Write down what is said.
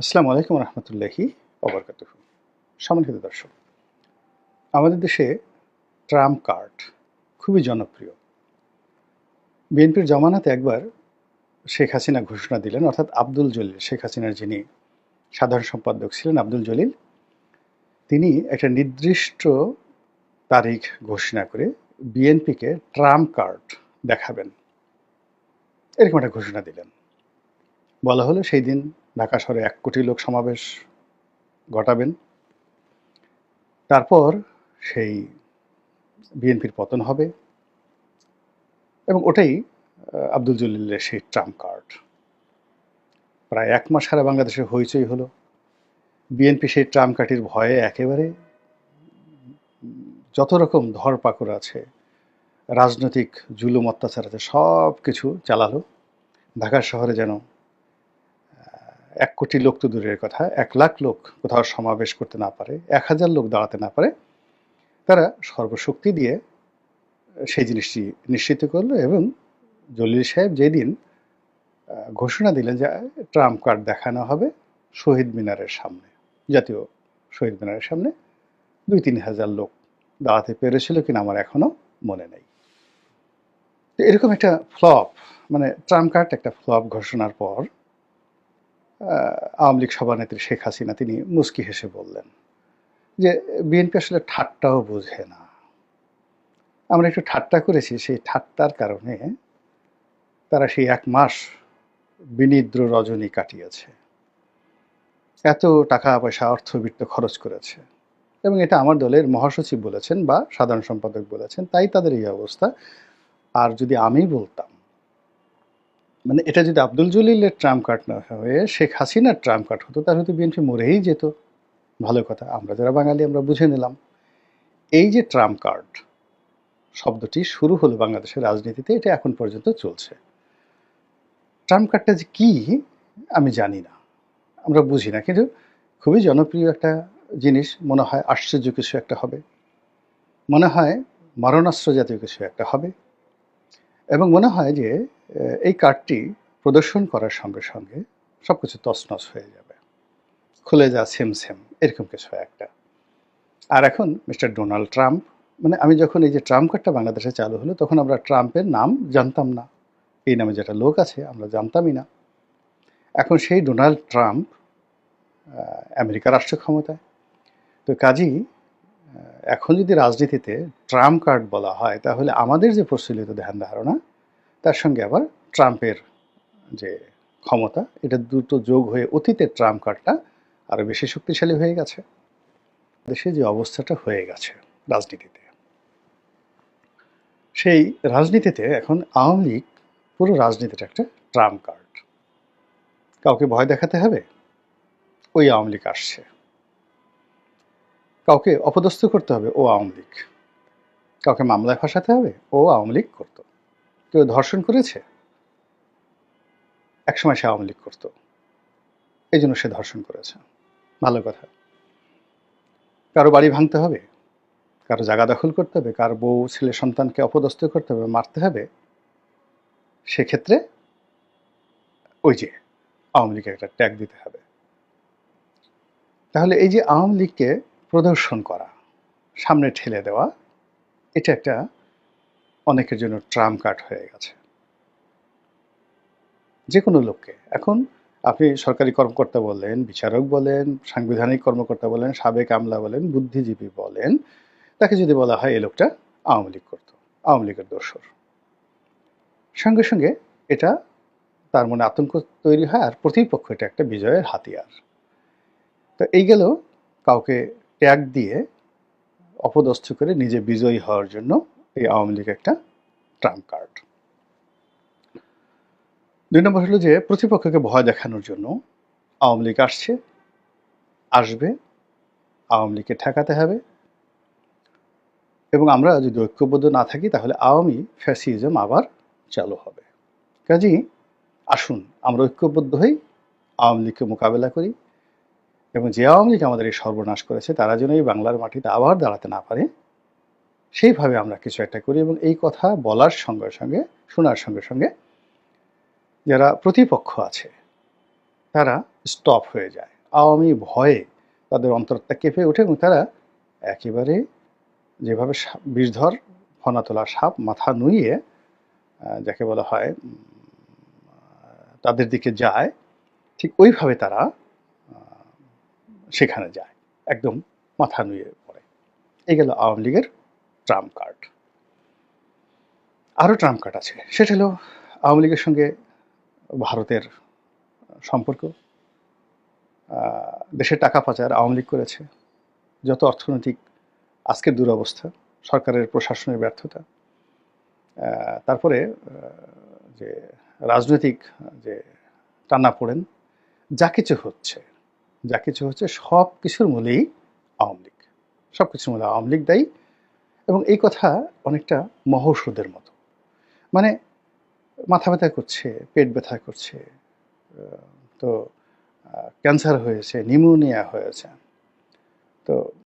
আসসালামু আলাইকুম রহমতুল্লাহি ওবরকাতুহু। সম্মানিত দর্শক, আমাদের দেশে ট্রাম্প কার্ড খুবই জনপ্রিয়। বিএনপির জমানাতে একবার শেখ হাসিনা ঘোষণা দিলেন, অর্থাৎ আব্দুল জলিল, শেখ হাসিনার যিনি সাধারণ সম্পাদক ছিলেন আব্দুল জলিল, তিনি একটা নির্দিষ্ট তারিখ ঘোষণা করে বিএনপিকে ট্রাম্প কার্ড দেখাবেন, এরকম একটা ঘোষণা দিলেন। বলা হলো সেই দিন ঢাকা শহরে 1 কোটি লোক সমাবেশ ঘটাবেন। তারপর সেই বিএনপির পতন হবে এবং ওটাই আব্দুল জলিলের সেই ট্রাম্প কার্ড। প্রায় 1 মাস সারা বাংলাদেশে হইচই হলো। বিএনপি সেই ট্রাম্প কার্ডের ভয়ে একেবারে যত রকম ধরপাকড় আছে, রাজনৈতিক জুলুম অত্যাচার আছে, সব কিছু চালালো। ঢাকা শহরে যেন 1 কোটি লোক তো দূরের কথা, 1 লাখ লোক কোথাও সমাবেশ করতে না পারে, 1000 লোক দাঁড়াতে না পারে, তারা সর্বশক্তি দিয়ে সেই জিনিসটি নিশ্চিত করলো। এবং জলিল সাহেব যেদিন ঘোষণা দিলেন যে ট্রাম্প কার্ড দেখানো হবে শহীদ মিনারের সামনে, জাতীয় শহীদ মিনারের সামনে, 2-3 হাজার লোক দাঁড়াতে পেরেছিল কিনা আমার এখনো মনে নেই। তো এরকম একটা ফ্লপ, মানে ট্রাম্প কার্ড একটা ফ্লপ ঘোষণার পর আওয়ামী লীগ সভানেত্রী শেখ হাসিনা তিনি মুচকি হেসে বললেন যে বিএনপি আসলে ঠাট্টাও বোঝে না। আমরা একটু ঠাট্টা করেছি, সেই ঠাট্টার কারণে তারা সেই 1 মাস বিনিদ্র রজনী কাটিয়েছে, এত টাকা পয়সা অর্থবিত্ত খরচ করেছে। এবং এটা আমার দলের মহাসচিব বলেছেন বা সাধারণ সম্পাদক বলেছেন, তাই তাদের এই অবস্থা। আর যদি আমি বলতাম, মানে এটা যদি আব্দুল জলিলের ট্রাম্প কার্ড না হয়ে শেখ হাসিনার ট্রাম্প কার্ড হতো, তাহলে তো বিএনপি মরেই যেত। ভালো কথা, আমরা যারা বাঙালি আমরা বুঝে নিলাম। এই যে ট্রাম্প কার্ড শব্দটি শুরু হলো বাংলাদেশের রাজনীতিতে, এটা এখন পর্যন্ত চলছে। ট্রাম্প কার্ডটা যে কী আমি জানি না, আমরা বুঝি না, কিন্তু খুবই জনপ্রিয় একটা জিনিস। মনে হয় আশ্চর্য কিছু একটা হবে, মনে হয় মারণাস্ত্র জাতীয় কিছু একটা হবে, এবং মনে হয় যে এই কার্ডটি প্রদর্শন করার সঙ্গে সঙ্গে সব কিছু তছনছ হয়ে যাবে, খুলে যা সেম সেম, এরকম কিছু একটা। আর এখন মিস্টার ডোনাল্ড ট্রাম্প, মানে আমি যখন এই যে ট্রাম্প কার্ডটা বাংলাদেশে চালু হলো, তখন আমরা ট্রাম্পের নাম জানতাম না, এই নামে যেটা লোক আছে আমরা জানতামই না। এখন সেই ডোনাল্ড ট্রাম্প আমেরিকার রাষ্ট্র ক্ষমতায়। তো কাজেই এখন যদি রাজনীতিতে ট্রাম্প কার্ড বলা হয়, তাহলে আমাদের যে প্রচলিত ধ্যান ধারণা, তার সঙ্গে আবার ট্রাম্পের যে ক্ষমতা, এটা দুটো যোগ হয়ে অতীতের ট্রাম্প কার্ডটা আরও বেশি শক্তিশালী হয়ে গেছে। দেশে যে অবস্থাটা হয়ে গেছে রাজনীতিতে, সেই রাজনীতিতে এখন আওয়ামী লীগ পুরো রাজনীতিটা একটা ট্রাম্প কার্ড। কাউকে ভয় দেখাতে হবে, ওই আওয়ামী লীগ আসছে। কাউকে অপদস্থ করতে হবে, ও আওয়ামী লীগ। কাউকে মামলায় ফাঁসাতে হবে, ও আওয়ামী লীগ করতো। কেউ ধর্ষণ করেছে, একসময় সে আওয়ামী লীগ করতো, এই জন্য সে ধর্ষণ করেছে। ভালো কথা। কারো বাড়ি ভাঙতে হবে, কারো জায়গা দখল করতে হবে, কার বউ ছেলে সন্তানকে অপদস্থ করতে হবে, মারতে হবে, সেক্ষেত্রে ওই যে আওয়ামী লীগের একটা ট্যাগ দিতে হবে। তাহলে এই যে আওয়ামী লীগকে প্রদর্শন করা, সামনে ঠেলে দেওয়া, এটা একটা অনেকের জন্য ট্রাম্প কার্ড হয়ে গেছে। যে কোনো লোককে এখন আপনি সরকারি কর্মকর্তা বলেন, বিচারক বলেন, সাংবিধানিক কর্মকর্তা বলেন, সাবেক আমলা বলেন, বুদ্ধিজীবী বলেন, তাকে যদি বলা হয় এই লোকটা আওয়ামী লীগ করতো, আওয়ামী লীগের দোসর, সঙ্গে সঙ্গে এটা তার মনে আতঙ্ক তৈরি হয়, আর প্রতিপক্ষ এটা একটা বিজয়ের হাতিয়ার। তো এই গেল কাউকে ট্যাগ দিয়ে অপদস্থ করে নিজে বিজয়ী হওয়ার জন্য এই আওয়ামী লীগ একটা ট্রাম্প কার্ড। 2 নম্বর হলো যে প্রতিপক্ষকে ভয় দেখানোর জন্য আওয়ামী লীগ আসবে, আওয়ামী লীগকে ঠেকাতে হবে, এবং আমরা যদি ঐক্যবদ্ধ না থাকি তাহলে আওয়ামী ফ্যাসিজম আবার চালু হবে। কাজেই আসুন আমরা ঐক্যবদ্ধ হই, আওয়ামী লীগকে মোকাবেলা করি, এবং যে আওয়ামী লীগ আমাদের এই সর্বনাশ করেছে তারা যেন এই বাংলার মাটিতে আবার দাঁড়াতে না পারে, সেইভাবে আমরা কিছু একটা করি। এবং এই কথা বলার সঙ্গে সঙ্গে, শোনার সঙ্গে সঙ্গে যারা প্রতিপক্ষ আছে তারা স্টপ হয়ে যায়। আওয়ামী ভয়ে তাদের অন্তরটা কেঁপে ওঠে এবং তারা একেবারে যেভাবে বিষধর ফনা তোলা সাপ মাথা নুইয়ে যাকে বলা হয় তাদের দিকে যায়, ঠিক ওইভাবে তারা সেখানে যায়, একদম মাথা নুয়ে পড়ে। এই গেল আওয়ামী লীগের ট্রাম্প কার্ড। আরও ট্রাম্প কার্ড আছে, সেটা হলো আওয়ামী লীগের সঙ্গে ভারতের সম্পর্ক। দেশের টাকা পাচার আওয়ামী লীগ করেছে। যত অর্থনৈতিক আজকের দুরবস্থা, সরকারের প্রশাসনের ব্যর্থতা, তারপরে যে রাজনৈতিক যে টানাপোড়েন, যা কিছু হচ্ছে সব কিছুর মূলেই আওয়ামী লীগ। সব কিছুর মূলে আওয়ামী লীগ দায়ী। এবং এই কথা অনেকটা মহৌষধের মতো, মানে মাথা ব্যথা করছে, পেট ব্যথা করছে, তো ক্যান্সার হয়েছে, নিউমোনিয়া হয়েছে, তো